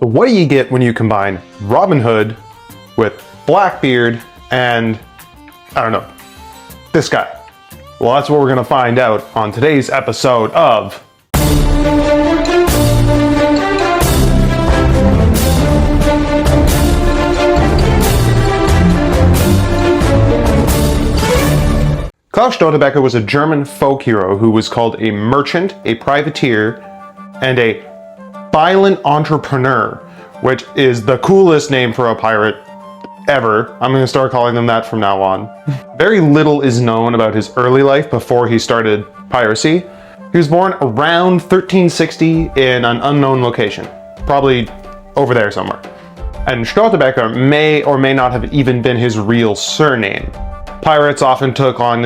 So what do you get when you combine Robin Hood with Blackbeard and, I don't know, this guy? Well, that's what we're going to find out on today's episode of KLAUS STÖRTEBEKER was a German folk hero who was called a merchant, a privateer, and a violent entrepreneur, which is the coolest name for a pirate ever. I'm going to start calling them that from now on. Very little is known about his early life before he started piracy. He was born around 1360 in an unknown location, probably over there somewhere. And Störtebeker may or may not have even been his real surname. Pirates often took on,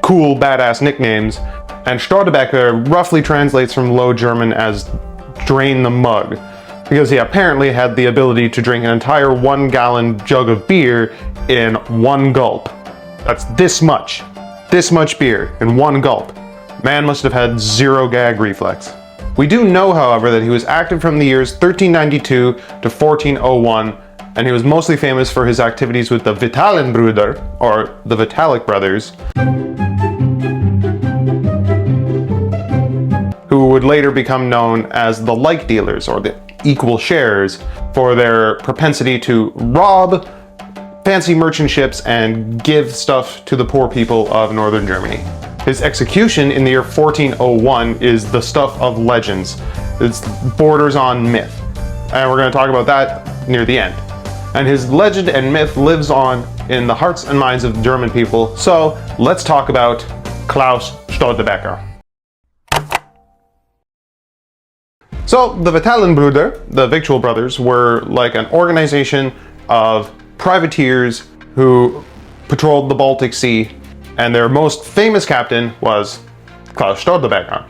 cool, badass nicknames, and Störtebeker roughly translates from Low German as drain the mug, because he apparently had the ability to drink an entire 1-gallon jug of beer in one gulp. That's this much beer in one gulp. Man must have had zero gag reflex. We do know, however, that he was active from the years 1392 to 1401, and he was mostly famous for his activities with the Vitalik Brothers, or the Vitalik Brothers, who would later become known as the like dealers, or the equal shares, for their propensity to rob fancy merchant ships and give stuff to the poor people of northern Germany. His execution in the year 1401 is the stuff of legends. It borders on myth, and we're going to talk about that near the end. And his legend and myth lives on in the hearts and minds of German people, so let's talk about KLAUS STÖRTEBEKER. So the Vitalik Brothers, the Victual Brothers, were like an organization of privateers who patrolled the Baltic Sea, and their most famous captain was KLAUS STÖRTEBEKER.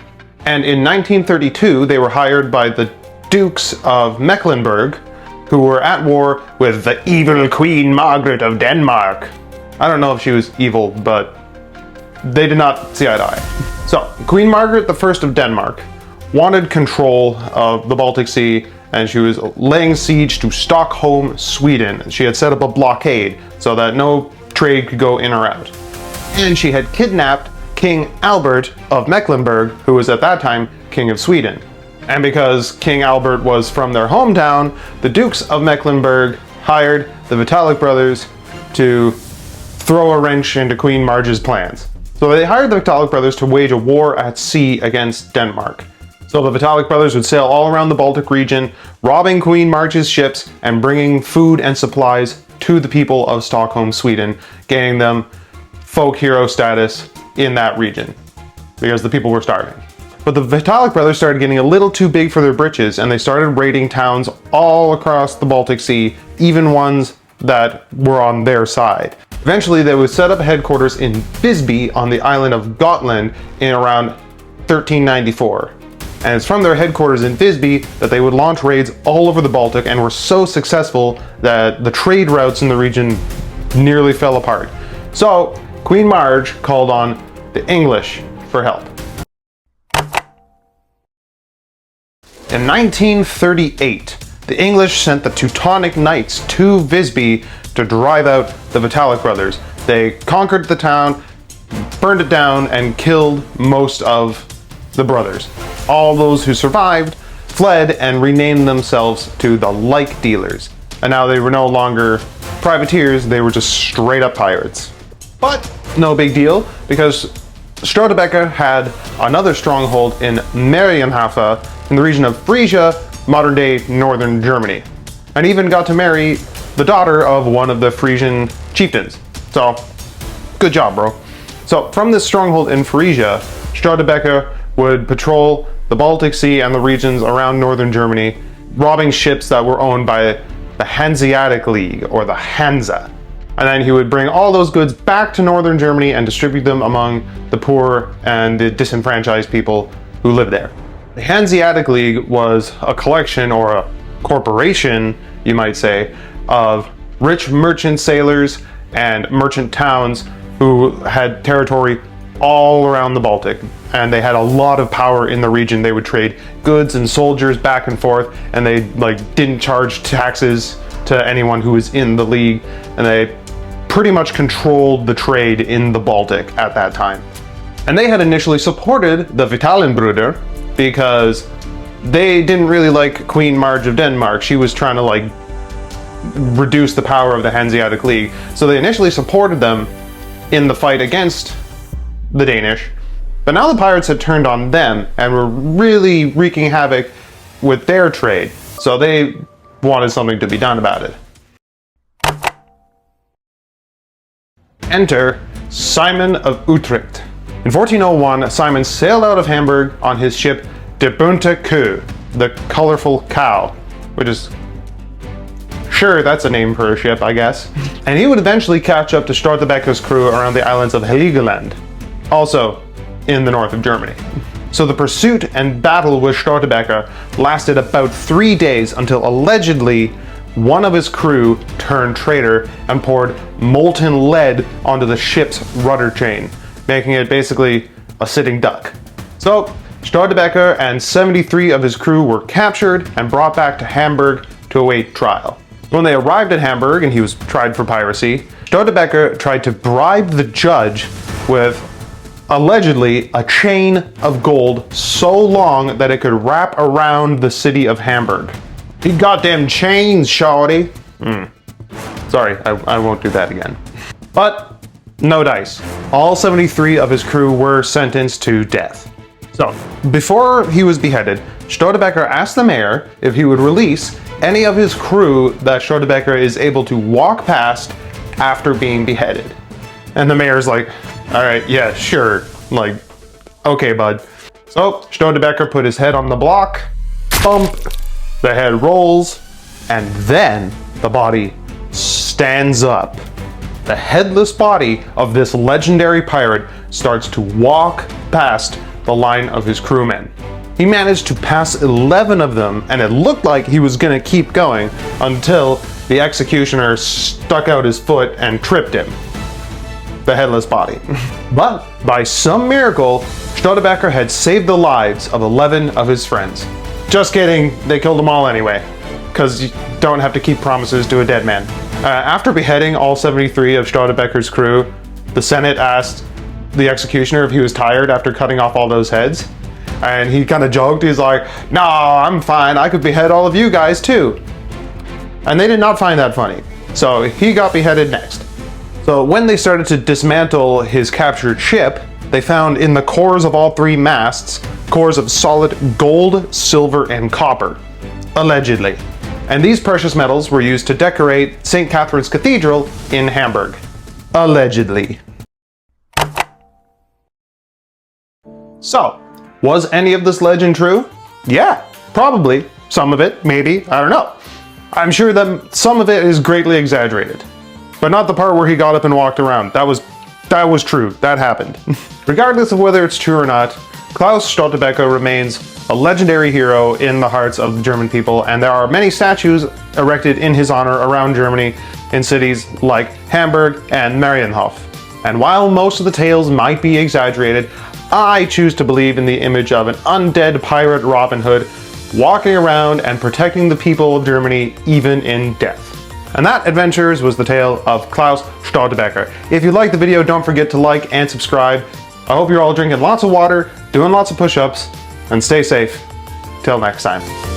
And in 1932, they were hired by the Dukes of Mecklenburg, who were at war with the evil Queen Margaret of Denmark. I don't know if she was evil, but they did not see eye to eye. So, Queen Margaret I of Denmark wanted control of the Baltic Sea, and she was laying siege to Stockholm, Sweden. She had set up a blockade so that no trade could go in or out. And she had kidnapped King Albert of Mecklenburg, who was at that time King of Sweden. And because King Albert was from their hometown, the Dukes of Mecklenburg hired the Vitalik Brothers to throw a wrench into Queen Marge's plans. So they hired the Vitalik Brothers to wage a war at sea against Denmark. So the Vitalik Brothers would sail all around the Baltic region, robbing Queen Marge's ships and bringing food and supplies to the people of Stockholm, Sweden, gaining them folk hero status in that region, because the people were starving. But the Vitalik Brothers started getting a little too big for their britches, and they started raiding towns all across the Baltic Sea, even ones that were on their side. Eventually, they would set up headquarters in Visby on the island of Gotland in around 1394. And it's from their headquarters in Visby that they would launch raids all over the Baltic, and were so successful that the trade routes in the region nearly fell apart. So, Queen Marge called on the English for help. In 1938, the English sent the Teutonic Knights to Visby to drive out the Vitalik Brothers. They conquered the town, burned it down, and killed most of the brothers. All those who survived fled and renamed themselves to the like dealers. And now they were no longer privateers, they were just straight up pirates. But no big deal, because Störtebeker had another stronghold in Marienhafen in the region of Frieia, modern day northern Germany, and even got to marry the daughter of one of the Frisian chieftains. So, good job, bro. So, from this stronghold in Frieia, Störtebeker would patrol the Baltic Sea and the regions around northern Germany, robbing ships that were owned by the Hanseatic League, or the Hansa. And then he would bring all those goods back to northern Germany and distribute them among the poor and the disenfranchised people who lived there. The Hanseatic League was a collection, or a corporation, you might say, of rich merchant sailors and merchant towns who had territory all around the Baltic, and they had a lot of power in the region. They would trade goods and soldiers back and forth, and they didn't charge taxes to anyone who was in the league, and they pretty much controlled the trade in the Baltic at that time. And they had initially supported the Vitalik Brothers because they didn't really like Queen Marge of Denmark. She was trying to reduce the power of the Hanseatic League. So they initially supported them in the fight against the Danish. But now the pirates had turned on them and were really wreaking havoc with their trade. So they wanted something to be done about it. Enter Simon of Utrecht. In 1401, Simon sailed out of Hamburg on his ship De Bunte Koe, the colorful cow, which is, sure, that's a name for a ship, I guess. And he would eventually catch up to Störtebeker's crew around the islands of Heligoland, also in the north of Germany. So the pursuit and battle with Störtebeker lasted about 3 days until allegedly one of his crew turned traitor and poured molten lead onto the ship's rudder chain, making it basically a sitting duck. So Störtebeker and 73 of his crew were captured and brought back to Hamburg to await trial. When they arrived at Hamburg and he was tried for piracy, Störtebeker tried to bribe the judge with allegedly a chain of gold so long that it could wrap around the city of Hamburg. He got them chains, shawty. Sorry, I won't do that again. But no dice. All 73 of his crew were sentenced to death. So, before he was beheaded, Störtebeker asked the mayor if he would release any of his crew that Störtebeker is able to walk past after being beheaded. And the mayor's like, all right, yeah, sure. Okay, bud. So, Störtebeker put his head on the block, bump, the head rolls, and then the body stands up. The headless body of this legendary pirate starts to walk past the line of his crewmen. He managed to pass 11 of them, and it looked like he was gonna keep going until the executioner stuck out his foot and tripped him. The headless body. But by some miracle, Störtebeker had saved the lives of 11 of his friends. Just kidding, they killed them all anyway, because you don't have to keep promises to a dead man. After beheading all 73 of Störtebeker's crew, the Senate asked the executioner if he was tired after cutting off all those heads. And he kind of joked, he's like, "Nah, I'm fine, I could behead all of you guys too." And they did not find that funny. So he got beheaded next. So when they started to dismantle his captured ship, they found in the cores of all 3 masts, cores of solid gold, silver, and copper, allegedly. And these precious metals were used to decorate St. Catherine's Cathedral in Hamburg, allegedly. So, was any of this legend true? Yeah, probably. Some of it, maybe, I don't know. I'm sure that some of it is greatly exaggerated, but not the part where he got up and walked around. That was true, that happened. Regardless of whether it's true or not, KLAUS STÖRTEBEKER remains a legendary hero in the hearts of the German people, and there are many statues erected in his honor around Germany in cities like Hamburg and Marienhof. And while most of the tales might be exaggerated, I choose to believe in the image of an undead pirate Robin Hood walking around and protecting the people of Germany even in death. And that, adventures, was the tale of KLAUS STÖRTEBEKER. If you liked the video, don't forget to like and subscribe. I hope you're all drinking lots of water, doing lots of push-ups, and stay safe. Till next time.